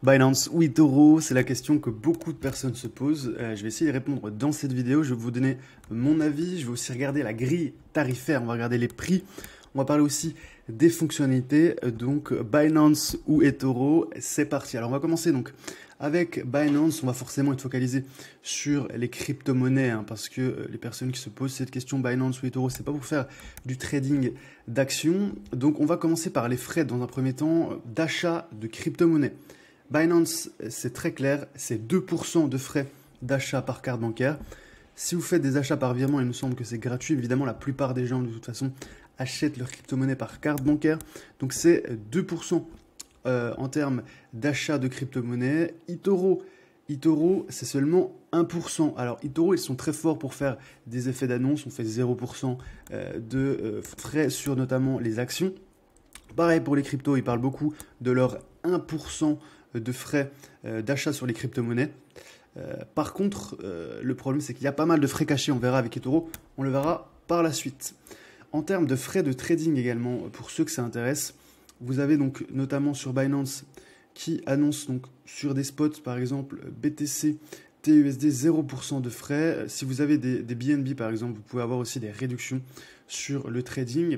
Binance ou eToro, c'est la question que beaucoup de personnes se posent. Je vais essayer de répondre dans cette vidéo. Je vais vous donner mon avis. Je vais aussi regarder la grille tarifaire. On va regarder les prix. On va parler aussi des fonctionnalités. Donc Binance ou eToro, c'est parti. Alors on va commencer donc avec Binance. On va forcément être focalisé sur les crypto-monnaies parce que les personnes qui se posent cette question Binance ou eToro, c'est pas pour faire du trading d'actions. Donc on va commencer par les frais dans un premier temps d'achat de crypto-monnaies. Binance, c'est très clair, c'est 2% de frais d'achat par carte bancaire. Si vous faites des achats par virement, il me semble que c'est gratuit. Évidemment, la plupart des gens, de toute façon, achètent leur crypto-monnaie par carte bancaire. Donc, c'est 2% en termes d'achat de crypto-monnaie. eToro, c'est seulement 1%. Alors, eToro, ils sont très forts pour faire des effets d'annonce. On fait 0% de frais sur notamment les actions. Pareil pour les cryptos, ils parlent beaucoup de leur 1% de frais d'achat sur les crypto-monnaies. Par contre, le problème, c'est qu'il y a pas mal de frais cachés. On verra avec eToro, on le verra par la suite. En termes de frais de trading également, pour ceux que ça intéresse, vous avez donc notamment sur Binance qui annonce donc sur des spots, par exemple BTC, TUSD, 0% de frais. Si vous avez des BNB par exemple, vous pouvez avoir aussi des réductions sur le trading.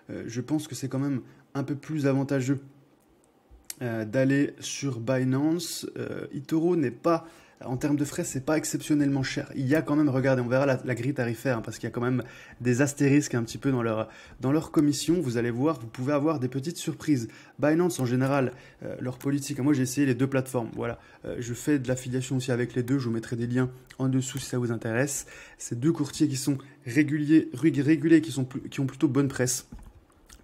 Je pense que c'est quand même un peu plus avantageux d'aller sur Binance. eToro n'est pas, en termes de frais, c'est pas exceptionnellement cher. Il y a quand même, regardez, on verra la grille tarifaire, parce qu'il y a quand même des astérisques un petit peu dans leur commission. Vous allez voir, vous pouvez avoir des petites surprises. Binance, en général, leur politique, moi j'ai essayé les deux plateformes. Voilà, je fais de l'affiliation aussi avec les deux. Je vous mettrai des liens en dessous si ça vous intéresse. C'est deux courtiers qui sont régulés, qui ont plutôt bonne presse.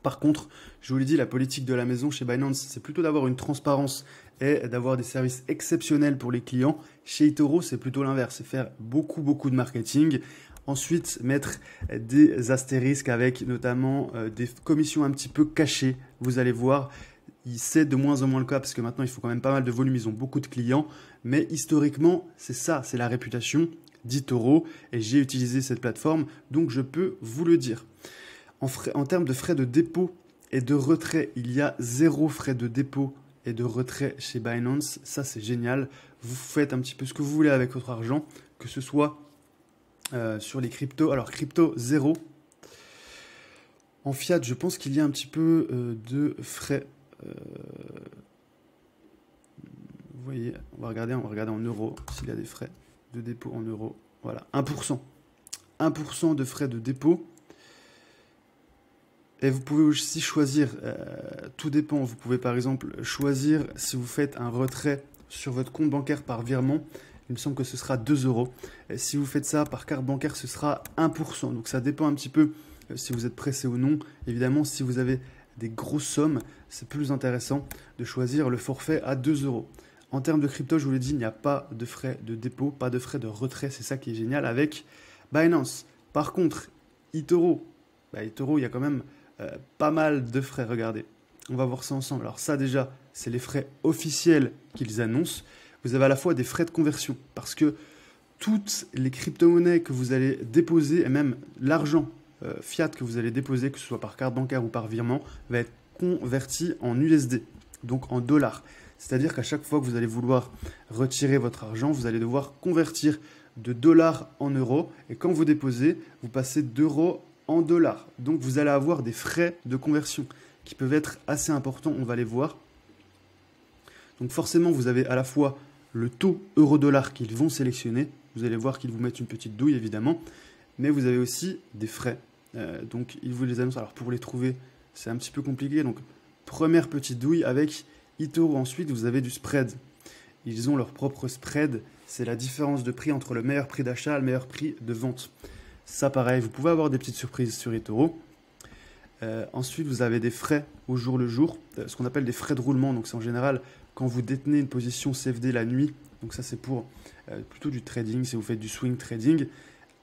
Par contre, je vous l'ai dit, la politique de la maison chez Binance, c'est plutôt d'avoir une transparence et d'avoir des services exceptionnels pour les clients. Chez eToro, c'est plutôt l'inverse, c'est faire beaucoup de marketing. Ensuite, mettre des astérisques avec notamment des commissions un petit peu cachées. Vous allez voir, c'est de moins en moins le cas parce que maintenant, il faut quand même pas mal de volume, ils ont beaucoup de clients. Mais historiquement, c'est ça, c'est la réputation d'eToro. Et j'ai utilisé cette plateforme, donc je peux vous le dire. En termes de frais de dépôt et de retrait, il y a 0 frais de dépôt et de retrait chez Binance. Ça, c'est génial. Vous faites un petit peu ce que vous voulez avec votre argent, que ce soit sur les cryptos. Alors, crypto, 0. En fiat, je pense qu'il y a un petit peu de frais. Vous voyez, on va regarder en euros s'il y a des frais de dépôt en euros. Voilà, 1%. 1% de frais de dépôt. Et vous pouvez aussi choisir, tout dépend, vous pouvez par exemple choisir si vous faites un retrait sur votre compte bancaire par virement, il me semble que ce sera 2 euros. Et si vous faites ça par carte bancaire, ce sera 1%. Donc ça dépend un petit peu si vous êtes pressé ou non. Évidemment, si vous avez des grosses sommes, c'est plus intéressant de choisir le forfait à 2 euros. En termes de crypto, je vous l'ai dit, il n'y a pas de frais de dépôt, pas de frais de retrait. C'est ça qui est génial avec Binance. Par contre, eToro, eToro, il y a quand même pas mal de frais, regardez. On va voir ça ensemble. Alors ça déjà, c'est les frais officiels qu'ils annoncent. Vous avez à la fois des frais de conversion parce que toutes les crypto-monnaies que vous allez déposer et même l'argent fiat que vous allez déposer, que ce soit par carte bancaire ou par virement, va être converti en USD, donc en dollars. C'est-à-dire qu'à chaque fois que vous allez vouloir retirer votre argent, vous allez devoir convertir de dollars en euros. Et quand vous déposez, vous passez d'euros en dollars. Donc vous allez avoir des frais de conversion qui peuvent être assez importants, on va les voir. Donc forcément, vous avez à la fois le taux euro-dollar qu'ils vont sélectionner. Vous allez voir qu'ils vous mettent une petite douille, évidemment. Mais vous avez aussi des frais. Donc ils vous les annoncent. Alors pour les trouver, c'est un petit peu compliqué. Donc première petite douille avec eToro. Ensuite, vous avez du spread. Ils ont leur propre spread. C'est la différence de prix entre le meilleur prix d'achat et le meilleur prix de vente. Ça, pareil, vous pouvez avoir des petites surprises sur eToro. Ensuite, vous avez des frais au jour le jour, ce qu'on appelle des frais de roulement. Donc, c'est en général quand vous détenez une position CFD la nuit. Donc, ça, c'est pour plutôt du trading, si vous faites du swing trading.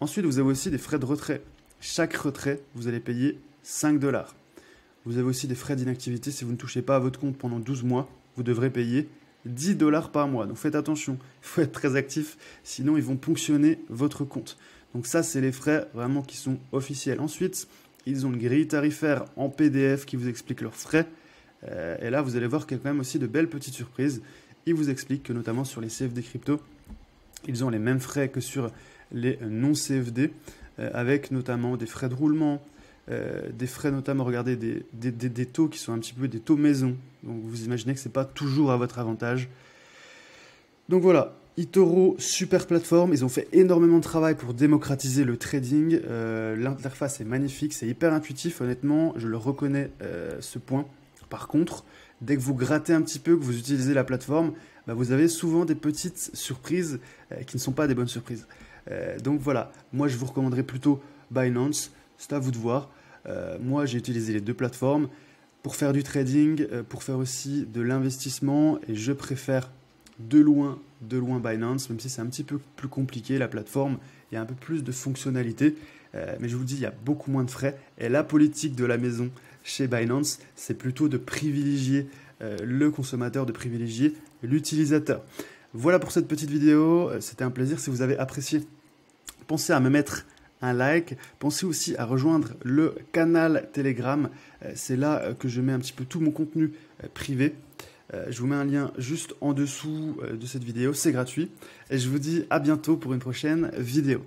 Ensuite, vous avez aussi des frais de retrait. Chaque retrait, vous allez payer 5 dollars. Vous avez aussi des frais d'inactivité. Si vous ne touchez pas à votre compte pendant 12 mois, vous devrez payer 10 dollars par mois. Donc, faites attention. Il faut être très actif. Sinon, ils vont ponctionner votre compte. Donc ça, c'est les frais vraiment qui sont officiels. Ensuite, ils ont une grille tarifaire en PDF qui vous explique leurs frais. Et là, vous allez voir qu'il y a quand même aussi de belles petites surprises. il vous explique que notamment sur les CFD crypto, ils ont les mêmes frais que sur les non-CFD, avec notamment des frais de roulement, des frais notamment, regardez, des taux qui sont un petit peu des taux maison. Donc vous imaginez que ce n'est pas toujours à votre avantage. Donc voilà, eToro, super plateforme. Ils ont fait énormément de travail pour démocratiser le trading. L'interface est magnifique, c'est hyper intuitif. Honnêtement, je le reconnais ce point. Par contre, dès que vous grattez un petit peu, que vous utilisez la plateforme, bah, vous avez souvent des petites surprises qui ne sont pas des bonnes surprises. Donc voilà, moi je vous recommanderais plutôt Binance, c'est à vous de voir. Moi j'ai utilisé les deux plateformes pour faire du trading, pour faire aussi de l'investissement, et je préfère de loin Binance, même si c'est un petit peu plus compliqué la plateforme, il y a un peu plus de fonctionnalités, mais je vous dis, il y a beaucoup moins de frais, et la politique de la maison chez Binance, c'est plutôt de privilégier le consommateur, de privilégier l'utilisateur. Voilà pour cette petite vidéo, c'était un plaisir. Si vous avez apprécié, pensez à me mettre un like, pensez aussi à rejoindre le canal Telegram, c'est là que je mets un petit peu tout mon contenu privé. Je vous mets un lien juste en dessous de cette vidéo, c'est gratuit, et je vous dis à bientôt pour une prochaine vidéo.